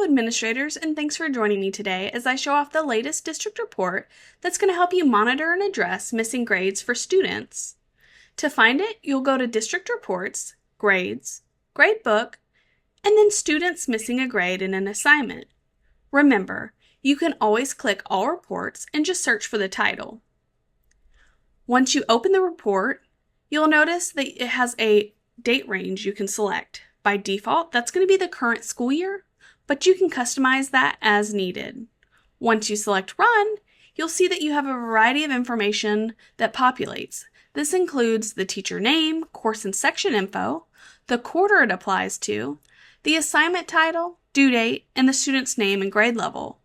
administrators, and thanks for joining me today as I show off the latest district report that's going to help you monitor and address missing grades for students. To find it, you'll go to District Reports, Grades, Gradebook, and then Students Missing a Grade in an Assignment. Remember, you can always click All Reports and just search for the title. Once you open the report, you'll notice that it has a date range you can select. By default, that's going to be the current school year, but you can customize that as needed. Once you select Run, you'll see that you have a variety of information that populates. This includes the teacher name, course and section info, the quarter it applies to, the assignment title, due date, and the student's name and grade level.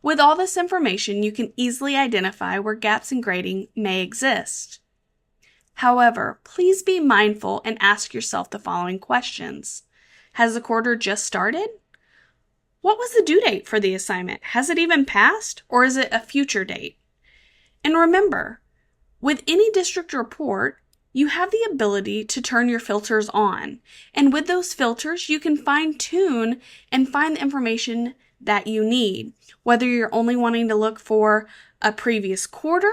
With all this information, you can easily identify where gaps in grading may exist. However, please be mindful and ask yourself the following questions. Has the quarter just started? What was the due date for the assignment? Has it even passed, or is it a future date? And remember, with any district report, you have the ability to turn your filters on. And with those filters, you can fine-tune and find the information that you need, whether you're only wanting to look for a previous quarter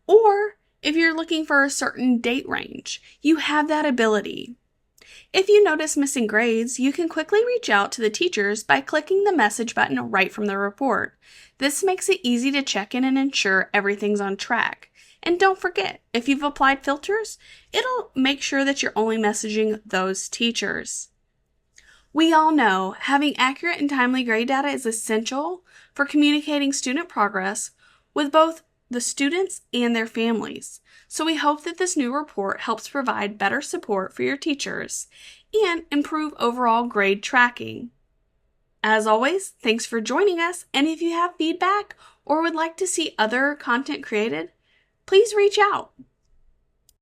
or if you're looking for a certain date range. You have that ability. If you notice missing grades, you can quickly reach out to the teachers by clicking the message button right from the report. This makes it easy to check in and ensure everything's on track. And don't forget, if you've applied filters, it'll make sure that you're only messaging those teachers. We all know having accurate and timely grade data is essential for communicating student progress with both the students and their families. So we hope that this new report helps provide better support for your teachers and improve overall grade tracking. As always, thanks for joining us, and if you have feedback or would like to see other content created, please reach out.